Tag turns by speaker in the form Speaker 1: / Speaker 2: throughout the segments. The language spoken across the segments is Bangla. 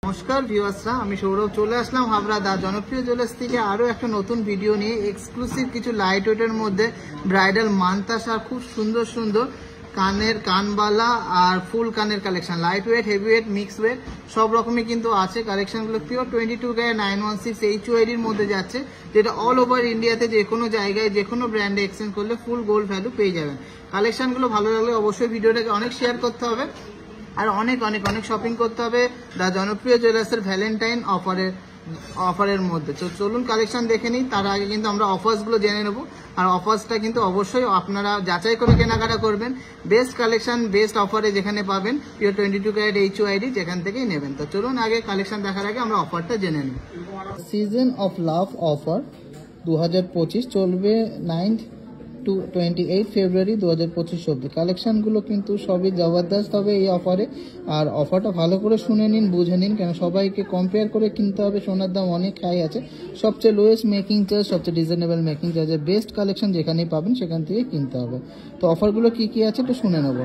Speaker 1: নমস্কার ভিউয়ার্সরা, আমি সৌরভ চলে আসলাম হাবড়া দা জনপ্রিয় জুয়েলার্স থেকে আরও একটা নতুন ভিডিও নিয়ে। এক্সক্লুসিভ কিছু লাইট ওয়েটের মধ্যে ব্রাইডাল মানতাসা, খুব সুন্দর সুন্দর কানের কানবালা আর ফুল কানের collection, light weight, heavy weight, mix weight সব রকমই কিন্তু আছে। কালেকশনগুলো পিওর 22K 916 HUIDর মধ্যে যাচ্ছে, যেটা অল ওভার ইন্ডিয়াতে যে কোনো জায়গায় যে কোনো ব্র্যান্ডে এক্সচেঞ্জ করলে ফুল গোল্ড ভ্যালু পেয়ে যাবেন। কালেকশনগুলো ভালো লাগলে অবশ্যই ভিডিওটাকে অনেক শেয়ার করতে হবে আর অনেক অনেক অনেক শপিং করতে হবে দা জনপ্রিয় জুয়েলার্সের ভ্যালেন্টাইন অফারের মধ্যে। তো চলুন কালেকশন দেখে নিই। তার আগে কিন্তু আমরা অফার্সগুলো জেনে নেব, আর অফার্সটা কিন্তু অবশ্যই আপনারা যাচাই করে কেনাকাটা করবেন। বেস্ট কালেকশন বেস্ট অফারে যেখানে পাবেন পিওর 22K HUID, যেখান থেকেই নেবেন। তো চলুন আগে কালেকশন দেখার আগে আমরা অফারটা জেনে নিই। সিজন অফ লাভ অফার 2025 চলবে 9 to 28 ফেব্রুয়ারি 2025 অব্দি। কালেকশনগুলো কিন্তু সবই জবরদস্ত হবে এই অফারে, আর অফারটা ভালো করে শুনে নিন, বুঝে নিন, কেন সবাইকে কম্পেয়ার করে কিনতে হবে। সোনার দাম অনেক হাই আছে, সবচেয়ে লোয়েস্ট মেকিং চার্জ, সবচেয়ে রিজনেবল মেকিং চার্জের বেস্ট কালেকশন যেখানেই পাবেন সেখান থেকে কিনতে হবে। তো অফারগুলো কি কি আছে একটু শুনে নেব।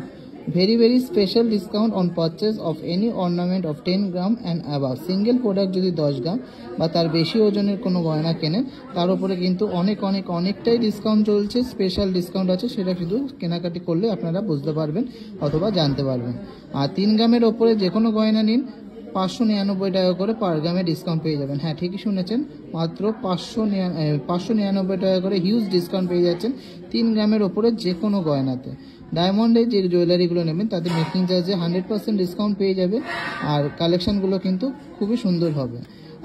Speaker 1: very special discount on purchase of any ornament of 10 gram and above। Single product যদি 10 গ্রাম বা তার বেশি ওজনের কোনো গয়না কেনেন তার উপরে কিন্তু অনেকটাই ডিসকাউন্ট চলছে। স্পেশাল ডিসকাউন্ট আছে, সেটা শুধু কেনাকাটি করলে আপনারা বুঝতে পারবেন অথবা জানতে পারবেন। আর 3 গ্রামের ওপরে যে কোনো গয়না নিন 599 টাকা করে পার গ্রামে ডিসকাউন্ট পেয়ে যাবেন। হ্যাঁ, ঠিকই শুনেছেন, মাত্র 599 টাকা করে হিউজ ডিসকাউন্ট পেয়ে যাচ্ছেন 3 গ্রামের ওপরে যে কোনো গয়নাতে। ডায়মন্ডের যে জুয়েলারিগুলো নেবেন তাদের মেকিং চার্জে 100% ডিসকাউন্ট পেয়ে যাবে, আর কালেকশনগুলো কিন্তু খুবই সুন্দর হবে।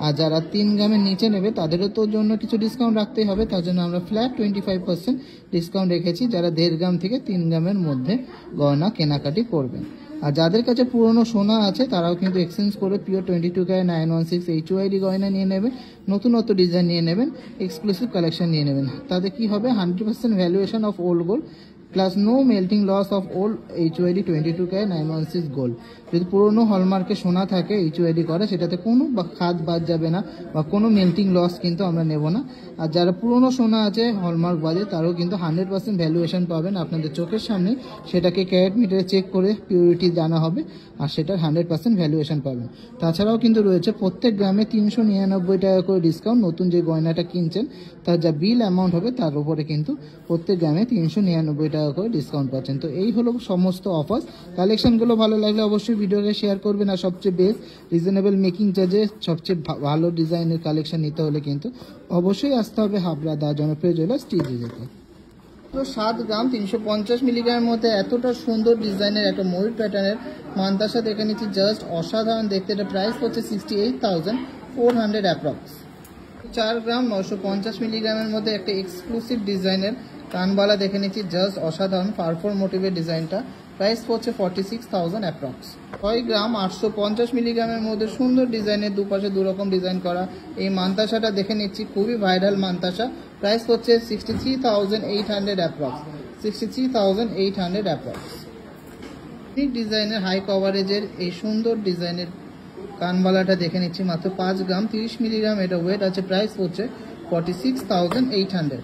Speaker 1: আর যারা 3 গ্রামের নিচে নেবে তাদেরও তো জন্য কিছু ডিসকাউন্ট রাখতেই হবে, তার জন্য আমরা ফ্ল্যাট 25% ডিসকাউন্ট রেখেছি যারা 1.5 গ্রাম থেকে 3 গ্রামের মধ্যে গয়না কেনাকাটি করবেন। আর যাদের কাছে পুরনো সোনা আছে তারাও কিন্তু এক্সচেঞ্জ করে পিওর 22K 916 HUID গয়না নিয়ে নেবেন, নতুনত্ব ডিজাইন নিয়ে নেবেন, এক্সক্লুসিভ কালেকশন নিয়ে নেবেন। তাতে কি হবে, 100% valuation of old gold plus no melting loss of old HUID 22K 916 gold. যদি পুরনো হলমার্কে সোনা থাকে HUID করে, সেটাতে কোনো খাদ বাদ যাবে না বা কোনো মেল্টিং লস কিন্তু আমরা নেব না। আর যারা পুরনো সোনা আছে হলমার্ক বাদে তারাও কিন্তু 100% ভ্যালুয়েশন পাবেন আপনাদের চোখের সামনে, সেটাকে ক্যারেট মিটারে চেক করে পিউরিটি জানা হবে আর সেটার 100% ভ্যালুয়েশন পাবেন। তাছাড়াও কিন্তু রয়েছে প্রত্যেক গ্রামে 399 টাকা করে ডিসকাউন্ট। নতুন যে গয়নাটা কিনছেন তার যা বিল অ্যামাউন্ট হবে তার উপরে কিন্তু প্রত্যেক গ্রামে 399 টাকা করে ডিসকাউন্ট পাচ্ছেন। তো এই হলো সমস্ত অফার। কালেকশনগুলো ভালো লাগলে অবশ্যই ভিডিওকে শেয়ার করবেন, আর সবচেয়ে বেস্ট রিজনেবল মেকিং চার্জে সবচেয়ে ভালো ডিজাইনের কালেকশন নিতে হলে কিন্তু অবশ্যই আসতে হবে হাবড়া দা জনপ্রিয় জুয়েলার্স টিজি যেতে। তো 7 গ্রাম 350 মিলিগ্রামের মধ্যে এতটা সুন্দর ডিজাইনের একটা ময়ূর প্যাটার্নের মানতাসা দেখে নিচ্ছি, জাস্ট অসাধারণ দেখতে। এটা প্রাইস পড়ছে 68,400 অ্যাপ্রক্স। 4 গ্রাম 950 মিলিগ্রামের মধ্যে একটা এক্সক্লুসিভ ডিজাইনের কানবালা দেখে নিচ্ছি, জাস্ট অসাধারণ পারফর মোটিভের ডিজাইনটা, প্রাইস পড়ছে 46,000 অ্যাপ্রক্স। 6 গ্রাম 850 মিলিগ্রামের মধ্যে সুন্দর ডিজাইনের দুপাশে দুরকম ডিজাইন করা এই মানতাসাটা দেখে নিচ্ছি, খুবই ভাইরাল মানতাসা, প্রাইস পড়ছে 63,800 অ্যাপ্রক্স। 63,800 অ্যাপ্রক্স। ইউনিক ডিজাইনের হাই কভারেজের এই সুন্দর ডিজাইনের কানবালাটা দেখে নিচ্ছি, মাত্র 5 গ্রাম 30 মিলিগ্রাম এটা ওয়েট আছে, প্রাইস পড়ছে 46,800।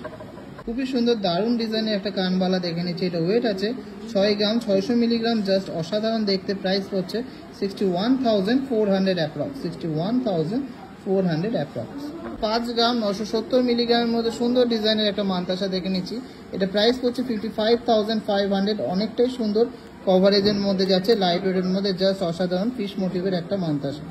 Speaker 1: খুবই সুন্দর দারুণ ডিজাইনের একটা কানবালা দেখে নিচ্ছি, এটা ওয়েট আছে 6 গ্রাম 600 মিলিগ্রাম, জাস্ট অসাধারণ দেখতে, প্রাইস পড়ছে 61,400 অ্যাপ্রক্স। 61,400 অ্যাপ্রক্স। 5 গ্রাম 970 মিলিগ্রামের মধ্যে সুন্দর ডিজাইনের একটা মানতাসা দেখে নিচ্ছি, এটা প্রাইস পড়ছে 55,500। অনেকটাই সুন্দর কভারেজের মধ্যে যাচ্ছে, লাইট ওয়েটের মধ্যে, জাস্ট অসাধারণ ফিশ মোটিভের একটা মানতাসা।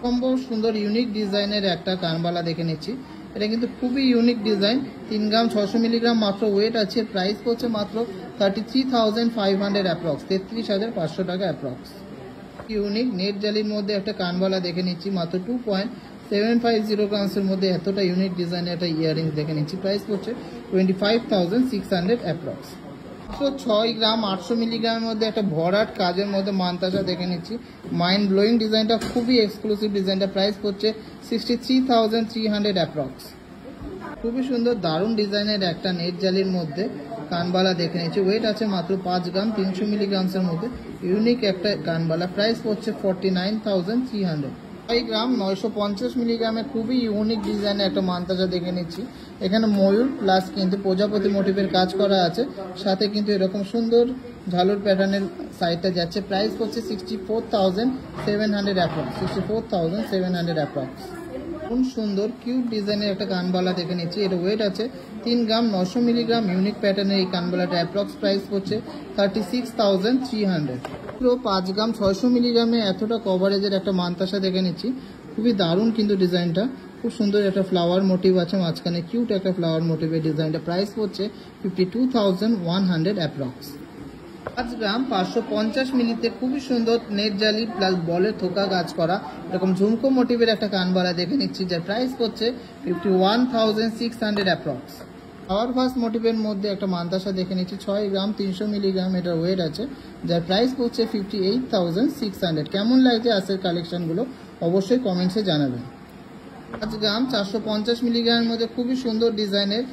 Speaker 1: সম্ভব সুন্দর ইউনিক ডিজাইনের একটা কানবালা দেখে নিচ্ছি, এটা কিন্তু খুবই ইউনিক ডিজাইন। 3 গ্রাম 600 মিলিগ্রাম মাত্র ওয়েট আছে, প্রাইস পড়ছে মাত্র 33,500 অ্যাপ্রক্স। 33,500 টাকা অ্যাপ্রক্স। ইউনিক নেট জালির মধ্যে একটা কানবালা দেখে নিচ্ছি, মাত্র 2.750 গ্রামসের মধ্যে এতটা ইউনিক ডিজাইনের একটা ইয়ারিংস দেখে নিচ্ছি, প্রাইস পড়ছে 25,600 অ্যাপ্রক্স। 6 গ্রাম 800 মিলিগ্রামের মধ্যে একটা ভরাট কাজের মধ্যে মানতাসা দেখে নিচ্ছি, মাইন্ড ব্লোয়িং ডিজাইনটা, খুবই এক্সক্লুসিভ ডিজাইনটা, প্রাইস পড়ছে 63,300 অ্যাপ্রক্স। খুবই সুন্দর দারুণ ডিজাইনের একটা নেট জালির মধ্যে কানবালা দেখে নিচ্ছি, ওয়েট আছে মাত্র 5 গ্রাম 300 মিলিগ্রামসের মধ্যে, ইউনিক একটা কানবালা, প্রাইস পড়ছে 49,300। 6 গ্রাম 950 মিলিগ্রামের খুবই ইউনিক ডিজাইনের একটা মানতাসা দেখে নিচ্ছি, এখানে ময়ূর প্লাস কিন্তু প্রজাপতি মোটিভের কাজ করা আছে, সাথে কিন্তু এরকম সুন্দর ঝালর প্যাটার্নের সাইডটা যাচ্ছে, প্রাইস হচ্ছে 64,700 অ্যাপ্রক্স, 64,700 অ্যাপ্রক্স। খুব সুন্দর কিউট ডিজাইনের একটা কানবালা দেখে নিচ্ছি, এটা ওয়েট আছে 3 গ্রাম, 900 মিলিগ্রাম, ইউনিক প্যাটার্নের এই কানবালাটা অ্যাপ্রক্স প্রাইস হচ্ছে 36,300। পুরো 5 গ্রাম 600 মিলিগ্রামে এতটা কভারেজের একটা মানতাসা দেখে নিচ্ছি, খুবই দারুণ কিন্তু ডিজাইনটা, খুব সুন্দর একটা ফ্লাওয়ার মোটিভ আছে মাঝখানে, কিউট একটা ফ্লাওয়ার মোটিভের ডিজাইনটা, প্রাইস হচ্ছে 52,100 অ্যাপ্রক্স। 5 গ্রাম 550 মিলিতে খুবই সুন্দর নেট জালি প্লাস বলের থোকা কাজ করা এরকম ঝুমকো মোটিভের একটা কানবালা দেখে নিচ্ছি, যার প্রাইস হচ্ছে 51,600 অ্যাপ্রক্স। পাওয়ার ফাস্ট মোটিভের মধ্যে একটা মানতাসা দেখে নিচ্ছি, 6 গ্রাম 300 মিলিগ্রাম এটা ওয়েট আছে, যার প্রাইস হচ্ছে 58,600। কেমন লাগছে আজকের কালেকশনগুলো অবশ্যই কমেন্টসে জানাবেন। 5 গ্রাম 450 মিলিগ্রামের মধ্যে খুবই সুন্দর ডিজাইনের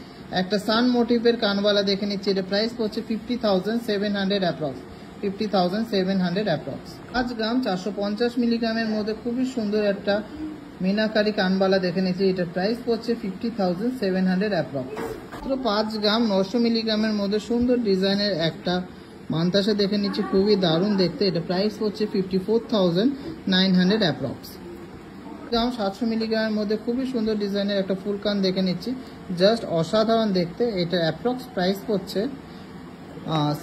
Speaker 1: একটা সান মোটিভের কানবালা দেখে নিচ্ছি, এটা প্রাইস হচ্ছে 50,700 অ্যাপ্রক্স, 50,700 অ্যাপ্রক্স। 5 গ্রাম 450 মিলিগ্রামের মধ্যে খুবই সুন্দর একটা মিনাকারি কানবালা দেখে নিচ্ছি, এটার প্রাইস হচ্ছে 50,700 অ্যাপ্রক্স। 5 গ্রাম 900 মিলিগ্রামের মধ্যে সুন্দর ডিজাইনের একটা মানতাসা দেখে নিচ্ছি, খুবই দারুণ দেখতে, এটা প্রাইস হচ্ছে 54,900 অ্যাপ্রক্স। গ্রাম 700 মিলিগ্রামের মধ্যে খুবই সুন্দর ডিজাইনের একটা ফুল কান দেখে নিচ্ছি, জাস্ট অসাধারণ দেখতে, এটা অ্যাপ্রক্স প্রাইস হচ্ছে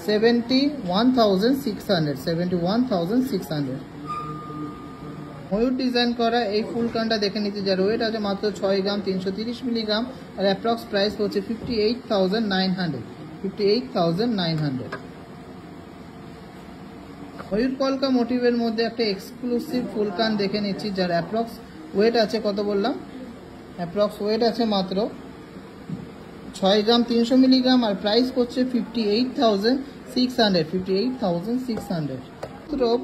Speaker 1: 71,600, 71,600। ময়ূর ডিজাইন করা এই ফুল কানটা দেখে নিচ্ছি, যার ওয়েট আছে মাত্র 6 গ্রাম 330 মিলিগ্রাম, আর অ্যাপ্রক্স প্রাইস হচ্ছে 58,900, 58,900। ময়ূর কলকা মোটিভের মধ্যে একটা এক্সক্লুসিভ ফুল কান দেখে নিচ্ছি, যার অ্যাপ্রক্স ওয়েট আছে কত বললাম, অ্যাপ্রক্স ওয়েট আছে মাত্র 6 গ্রাম 300 মিলিগ্রাম, আর প্রাইস হচ্ছে 58,600, 58,600।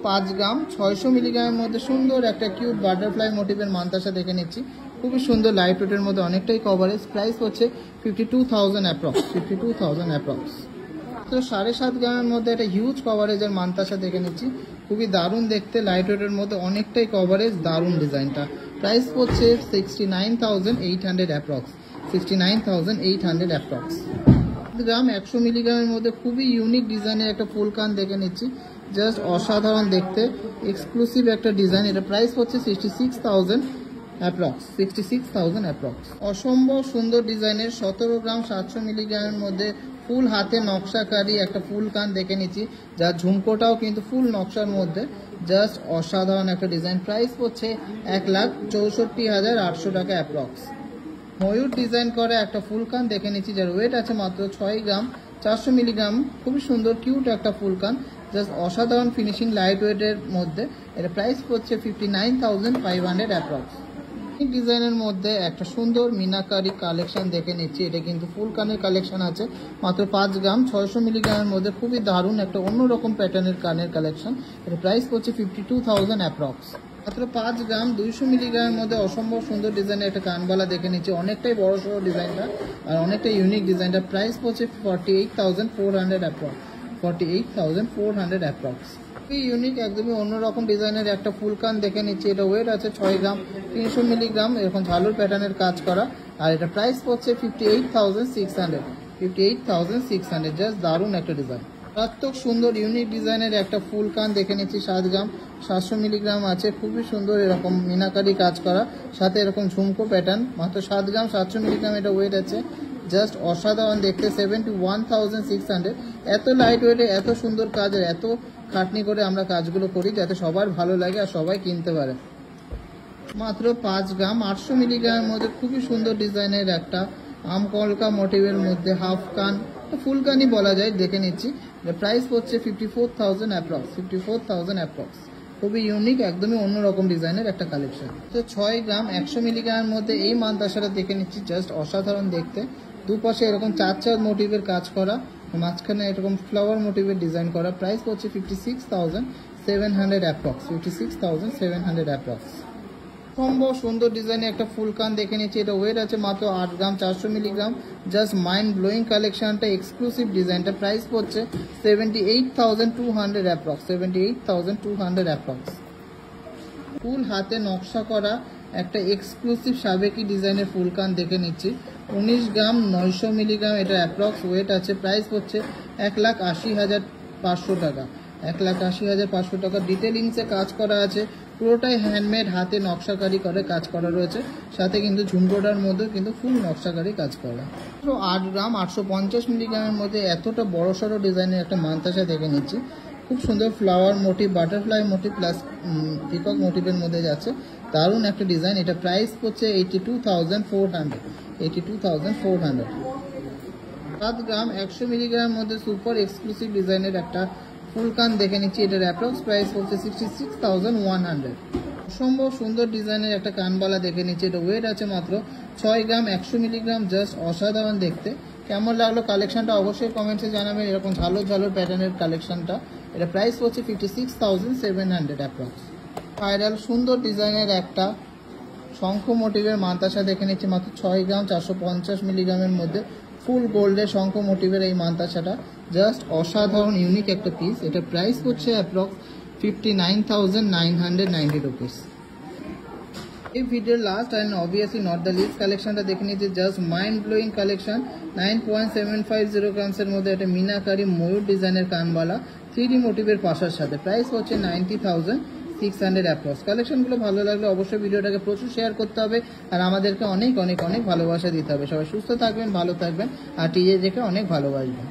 Speaker 1: 5 গ্রাম 600 মিলিগ্রামের মধ্যে সুন্দর একটা কিউট বাটারফ্লাই মোটিভের মানতাসা দেখে নিচ্ছি, খুবই সুন্দর লাইট ওয়েটের মধ্যে অনেকটাই কভারেজ, প্রাইস হচ্ছে 52,000 অ্যাপ্রক্স, 52,000 অ্যাপ্রক্স। তো 7.5 গ্রামের মধ্যে একটা হিউজ কভারেজের মানতাসা দেখে নিচ্ছি, খুবই দারুণ দেখতে, লাইট ওয়েটের মধ্যে অনেকটাই কভারেজ, দারুণ ডিজাইনটা, প্রাইস হচ্ছে 69,800 অ্যাপ্রক্স, 69,800 অ্যাপ্রক্স। গ্রাম 100 মিলিগ্রামের মধ্যে খুবই ইউনিক ডিজাইনের একটা ফুল কান দেখে নিচ্ছি, জাস্ট অসাধারণ দেখতে, এক্সক্লুসিভ একটা ডিজাইন, এটা প্রাইস হচ্ছে 66,000 অ্যাপ্রক্স, 66,000 অ্যাপ্রক্স। অসম্ভব সুন্দর ডিজাইনের 17 গ্রাম 700 মিলিগ্রামের মধ্যে ফুল হাতে নকশাকারী একটা ফুল কান দেখে নিচ্ছি, যার ঝুমকোটাও কিন্তু ফুল নকশার মধ্যে, জাস্ট অসাধারণ একটা ডিজাইন, প্রাইস হচ্ছে 1,64,800 টাকা অ্যাপ্রক্স। ময়ূর ডিজাইন করে একটা ফুল কান দেখে নিচ্ছি, যার ওয়েট আছে মাত্র 6 গ্রাম 400 মিলিগ্রাম, খুবই সুন্দর কিউট একটা ফুল কান, জাস্ট অসাধারণ ফিনিশিং লাইট ওয়েটের মধ্যে, এটা প্রাইস হচ্ছে 59,500 অ্যাপ্রক্স। ডিজাইনের মধ্যে একটা সুন্দর মিনাকারি কালেকশন দেখে নিচ্ছি, এটা কিন্তু ফুল কানের কালেকশন আছে, মাত্র 5 গ্রাম 600 মিলিগ্রামের মধ্যে খুবই দারুণ একটা অন্যরকম প্যাটার্নের কানের কালেকশন, এটা প্রাইস হচ্ছে 52,000 অ্যাপ্রক্স। মাত্র 5 গ্রাম 200 মিলিগ্রামের মধ্যে অসম্ভব সুন্দর ডিজাইনের একটা কানবালা দেখে নিচ্ছি, অনেকটাই বড় সড়ো ডিজাইনটা আর অনেকটা ইউনিক ডিজাইনটা, প্রাইস হচ্ছে 48,400 অ্যাপ্রক্স, 48,400 অ্যাপ্রক্স। ইউনিক একদমই অন্যরকম ডিজাইনের একটা ফুল কান দেখে নিচ্ছি, এটা ওয়েট আছে 6 গ্রাম 300 মিলিগ্রাম, এরকম ঝালুর প্যাটার্নের কাজ করা, আর এটা প্রাইস হচ্ছে 58,600, 58,600, জাস্ট দারুণ একটা ডিজাইন, মারাত্মক সুন্দর ইউনিক ডিজাইনের একটা ফুল কান দেখে নিচ্ছি, 7 গ্রাম 700 মিলিগ্রাম আছে, খুবই সুন্দর এরকম মিনাকারি কাজ করা, সাথে এরকম ঝুমকো প্যাটার্ন, মাত্র 7 গ্রাম 700 মিলিগ্রাম এটা ওয়েট আছে, জাস্ট অসাধারণ দেখতে, 71,600। এত লাইট ওয়েটে এত সুন্দর কাজের এত খাটনি করে আমরা কাজগুলো করি যাতে সবার ভালো লাগে আর সবাই কিনতে পারে। মাত্র 5 গ্রাম 800 মিলিগ্রামের মধ্যে খুবই সুন্দর ডিজাইনের একটা আমকলকা মোটিভের মধ্যে হাফ কান, ফুল কানই বলা যায়, দেখে নিচ্ছি, প্রাইস হচ্ছে 54,000 অ্যাপ্রক্স, 54,000 অ্যাপ্রক্স। খুবই ইউনিক একদমই অন্যরকম ডিজাইনের একটা কালেকশন। তো 6 গ্রাম 100 মিলিগ্রামের মধ্যে এই মানতাসাটা দেখে নিচ্ছি, জাস্ট অসাধারণ দেখতে, দুপাশে এরকম 4 মোটিভের কাজ করা, মাঝখানে এরকম ফ্লাওয়ার মোটিভের ডিজাইন করা, প্রাইস হচ্ছে 56,700 অ্যাপ্রক্স, 56,700 অ্যাপ্রক্স। সম্ভব সুন্দর ডিজাইনে একটা ফুল কান দেখে নিচ্ছি, এটা ওয়েট আছে মাত্র 8 গ্রাম 400 মিলিগ্রাম, জাস্ট মাইন্ড ব্লোয়িং কালেকশনটা, এক্সক্লুসিভ ডিজাইনটা, প্রাইস হচ্ছে 78,200 অ্যাপ্রক্স, 78,200 অ্যাপ্রক্স। ফুল হাতে নকশা করা একটা এক্সক্লুসিভ সাবেকি ডিজাইনের ফুল কান দেখে নিচ্ছি, 19 গ্রাম 900 মিলিগ্রাম এটা অ্যাপ্রক্স ওয়েট আছে, প্রাইস হচ্ছে 1,80,000 500 টাকা, 1,80,500 টাকা। ডিটেলিংসে কাজ করা আছে, পুরোটাই হ্যান্ডমেড, হাতে নকশাকারি করে কাজ করা রয়েছে, সাথে কিন্তু ঝুমকোটার মধ্যে কিন্তু ফুল নকশাকারি কাজ করা। 8 গ্রাম 850 মিলিগ্রামের মধ্যে এতটা বড়সড় ডিজাইনের একটা মানতাসা দেখে নিচ্ছি। খুব সুন্দর flower motif, butterfly motif plus peacock মোটিভের মধ্যে যাচ্ছে, দারুণ একটা ডিজাইন। এটা প্রাইস পড়ছে 82,400, 82,400। 7 গ্রাম 100 মিলিগ্রামের মধ্যে সুপার এক্সক্লুসিভ ডিজাইনের একটা ফুল কান দেখে নিচ্ছি। এটার অ্যাপ্রক্স প্রাইস পড়ছে 66,100। অসম্ভব সুন্দর ডিজাইনের একটা কানবালা দেখে নিচ্ছি। এটা ওয়েট আছে মাত্র 6 গ্রাম 100 মিলিগ্রাম, জাস্ট অসাধারণ দেখতে। কেমন লাগলো কালেকশনটা অবশ্যই কমেন্টসে জানাবেন। এরকম ঝালর ঝালর প্যাটার্নের কালেকশনটা, এটা প্রাইস পড়ছে 56,700 অ্যাপ্রক্স। ভাইরাল সুন্দর ডিজাইনের একটা শঙ্খ মোটিভের মানতাসা দেখে নিচ্ছি, মাত্র 6 গ্রাম 450 মিলিগ্রামের মধ্যে ফুল গোল্ডের শঙ্খ মোটিভের এই মানতাসাটা, জাস্ট অসাধারণ ইউনিক একটা পিস। এটা প্রাইস পড়ছে অ্যাপ্রক্স 59,990 রুপিস। এই ভিডিওর last and obviously not the least কালেকশনটা দেখে নিচ্ছি, জাস্ট মাইন্ড ব্লোয়িং কালেকশন। 9.750 গ্রামসের মধ্যে একটা মিনাকারি ময়ূর ডিজাইনের কানবালা 3D মোটিভের পাশার সাথে, প্রাইস হচ্ছে 90,600 অ্যাপ্রক্স। কালেকশনগুলো ভালো লাগলে অবশ্যই ভিডিওটাকে প্রচুর শেয়ার করতে হবে, আর আমাদেরকে অনেক অনেক অনেক ভালোবাসা দিতে হবে। সবাই সুস্থ থাকবেন, ভালো থাকবেন, আর টিজে দেখে অনেক ভালোবাসবেন।